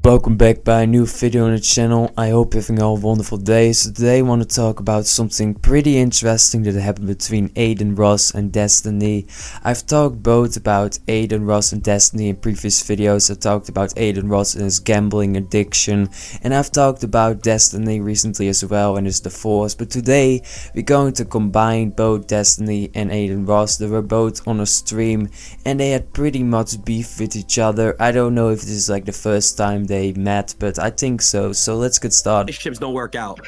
Welcome back by a new video on the channel. I hope you're having a wonderful day. So today I want to talk about something pretty interesting that happened between Adin Ross and Destiny. I've talked both about Adin Ross and Destiny in previous videos. I talked about Adin Ross and his gambling addiction, and I've talked about Destiny recently as well and his divorce. But today we're going to combine both Destiny and Adin Ross. They were both on a stream and they had pretty much beef with each other. I don't know if this is like the first time they met, but I think so. So let's get started. Relationships don't work out.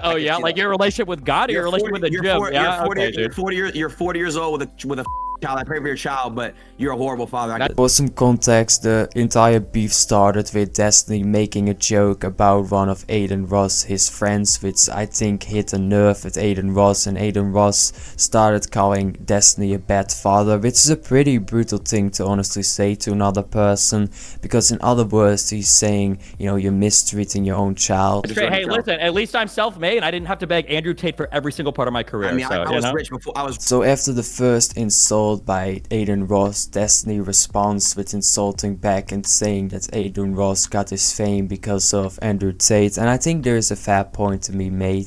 Oh yeah, like your relationship with God or your relationship with the gym? You're 40 years old with a child. I pray for your child, but you're a horrible father. For some context, the entire beef started with Destiny making a joke about one of Adin Ross, his friends, which I think hit a nerve with Adin Ross, and Adin Ross started calling Destiny a bad father, which is a pretty brutal thing to honestly say to another person, because in other words he's saying, you know, you're mistreating your own child. Hey, listen, at least I'm self-made and I didn't have to beg Andrew Tate for every single part of my career. I mean, I was rich before I was. So after the first insult by Adin Ross, Destiny responds with insulting back and saying that Adin Ross got his fame because of Andrew Tate, and I think there is a fair point to be made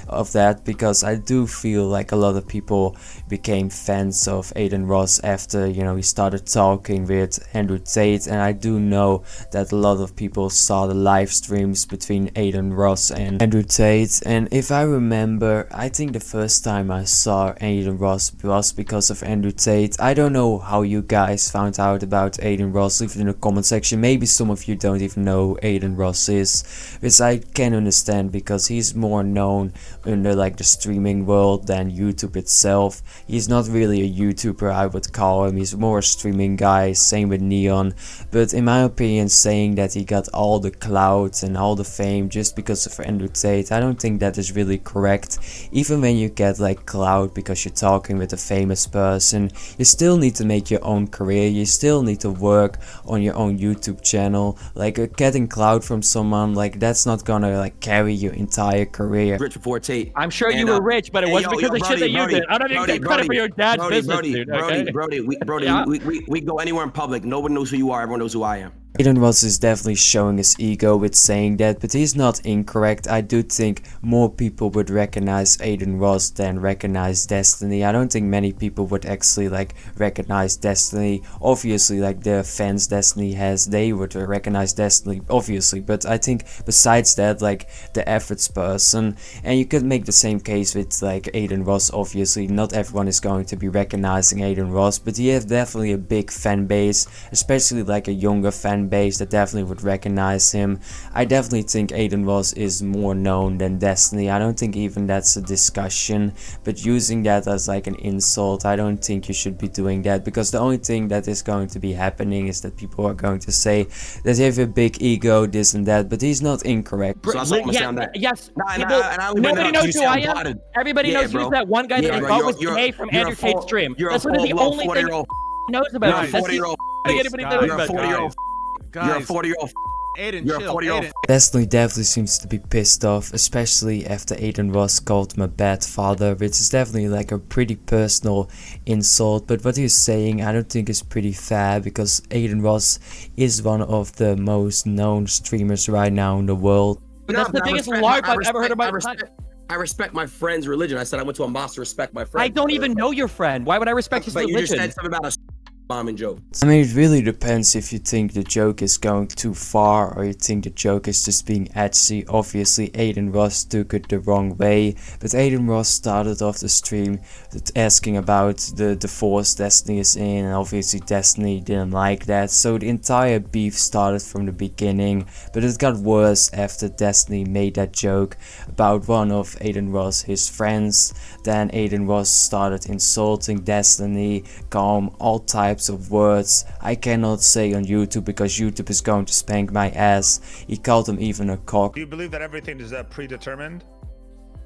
of that, because I do feel like a lot of people became fans of Adin Ross after, you know, he started talking with Andrew Tate, and I do know that a lot of people saw the live streams between Adin Ross and Andrew Tate, and if I remember, I think the first time I saw Adin Ross was because of Andrew Tate. I don't know how you guys found out about Adin Ross. Leave it in the comment section. Maybe some of you don't even know who Adin Ross is, which I can understand because he's more known in the like the streaming world than YouTube itself. He's not really a YouTuber, I would call him. He's more a streaming guy, same with Neon. But in my opinion, saying that he got all the clout and all the fame just because of Andrew Tate, I don't think that is really correct. Even when you get like clout because you're talking with a famous person, you still need to make your own career. You still need to work on your own YouTube channel. Like getting clout from someone, like that's not gonna like carry your entire career. Rich before Tate. I'm sure you were rich, but it wasn't because of the shit that you did. I don't even get credit for your dad's business, dude. We go anywhere in public. Nobody knows who you are. Everyone knows who I am. Adin Ross is definitely showing his ego with saying that, but he's not incorrect. I do think more people would recognize Adin Ross than recognize Destiny. I don't think many people would actually like recognize Destiny. Obviously, like the fans Destiny has, they would recognize Destiny, obviously, but I think besides that, like the efforts person, and you could make the same case with like Adin Ross. Obviously, not everyone is going to be recognizing Adin Ross, but he has definitely a big fan base, especially like a younger fan base that definitely would recognize him. I definitely think Adin Ross is more known than Destiny. I don't think even that's a discussion, but using that as like an insult, I don't think you should be doing that, because the only thing that is going to be happening is that people are going to say that he has a big ego, this and that, but he's not incorrect. So yes, nobody knows who I am. Everybody knows who's that one guy that I thought was Jay from Andrew Tate's stream. That's literally the only thing knows about him. You're a 40-year-old. Adin, you're a 40-year-old. Destiny definitely seems to be pissed off, especially after Adin Ross called him a bad father, which is definitely like a pretty personal insult. But what he's saying, I don't think is pretty fair, because Adin Ross is one of the most known streamers right now in the world. But that's the biggest larp I've ever heard about. I respect my friend's religion. I said I went to a mosque to respect my friend. I don't even know your friend. Why would I respect his religion? You just said something about a mom and joke. I mean, it really depends if you think the joke is going too far or you think the joke is just being edgy. Obviously, Adin Ross took it the wrong way, but Adin Ross started off the stream asking about the divorce Destiny is in, and obviously Destiny didn't like that, so the entire beef started from the beginning, but it got worse after Destiny made that joke about one of Adin Ross, his friends. Then Adin Ross started insulting Destiny, calling him all types of words I cannot say on YouTube because YouTube is going to spank my ass. He called him even a cock. Do you believe that everything is predetermined?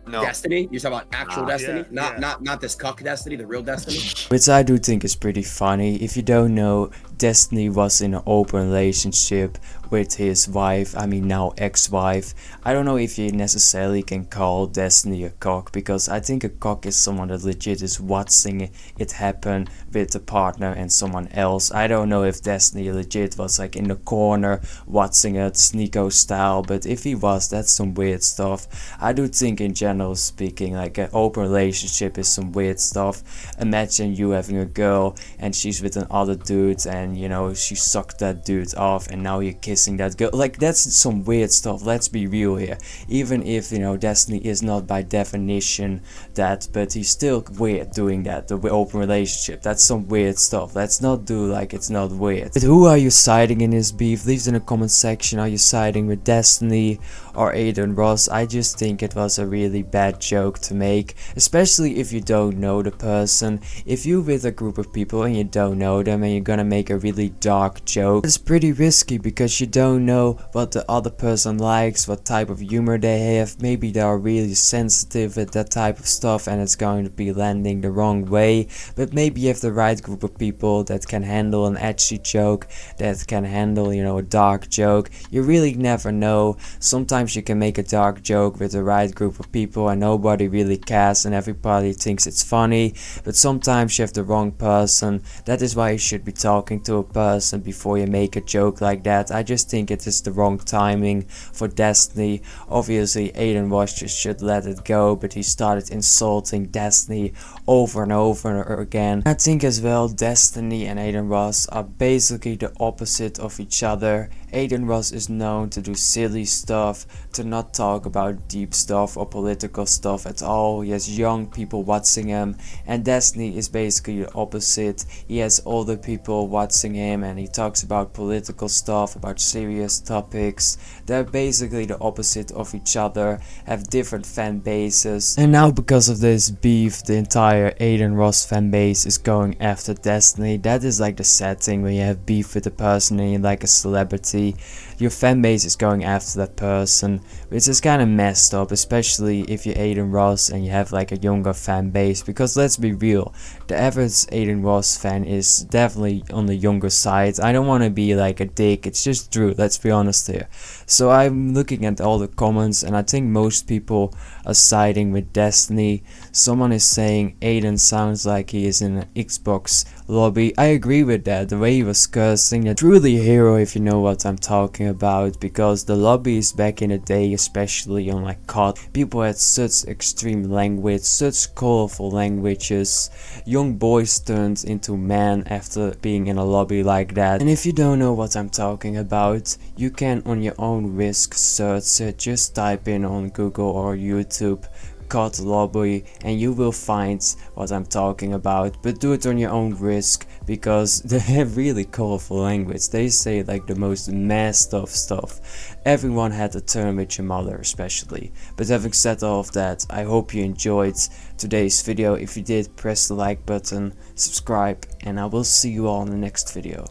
No. Destiny? You're talking about actual Destiny? Not this cuck Destiny, the real Destiny? Which I do think is pretty funny. If you don't know, Destiny was in an open relationship with his wife, I mean now ex-wife. I don't know if you necessarily can call Destiny a cock, because I think a cock is someone that legit is watching it happen with a partner and someone else. I don't know if Destiny legit was like in the corner watching it Sneeko style, but if he was, that's some weird stuff. I do think in general speaking, like an open relationship is some weird stuff. Imagine you having a girl and she's with another dude, and you know, she sucked that dude off and now you're kissing that girl. Like, that's some weird stuff. Let's be real here. Even if, you know, Destiny is not by definition that, but he's still weird doing that, the open relationship. That's some weird stuff. Let's not do like it's not weird. But who are you siding in this beef? Leave it in the comment section. Are you siding with Destiny or Adin Ross? I just think it was a really bad joke to make, especially if you don't know the person. If you're with a group of people and you don't know them and you're gonna make a really dark joke, it's pretty risky because you don't know what the other person likes, what type of humor they have. Maybe they are really sensitive with that type of stuff and it's going to be landing the wrong way. But maybe you have the right group of people that can handle an edgy joke, that can handle, you know, a dark joke. You really never know. Sometimes you can make a dark joke with the right group of people and nobody really cares and everybody thinks it's funny, but sometimes you have the wrong person. That is why you should be talking to a person before you make a joke like that. I just think it is the wrong timing for Destiny. Obviously Adin Ross just should let it go, but he started insulting Destiny over and over again. I think as well Destiny and Adin Ross are basically the opposite of each other. Adin Ross is known to do silly stuff, to not talk about deep stuff or political stuff at all. He has young people watching him, and Destiny is basically the opposite. He has older people watching him and he talks about political stuff, about serious topics. They're basically the opposite of each other, have different fan bases, and now because of this beef the entire Adin Ross fan base is going after Destiny. That is like the sad thing when you have beef with a person and you're like a celebrity. Your fan base is going after that person, which is kind of messed up, especially if you're Adin Ross and you have like a younger fan base, because let's be real, the average Adin Ross fan is definitely on the younger side. I don't want to be like a dick, it's just true, let's be honest here. So I'm looking at all the comments and I think most people are siding with Destiny. Someone is saying Adin sounds like he is in an Xbox lobby. I agree with that. The way he was cursing, that's truly a hero if you know what I'm talking about, because the lobbies back in the day, especially on like COD, people had such extreme language, such colorful languages. Young boys turned into men after being in a lobby like that. And if you don't know what I'm talking about, you can on your own risk search it. Just type in on Google or YouTube COD lobby and you will find what I'm talking about, but do it on your own risk, because they have really colorful language. They say like the most messed up stuff. Everyone had a turn with your mother especially. But having said all of that, I hope you enjoyed today's video. If you did, press the like button, subscribe, and I will see you all in the next video.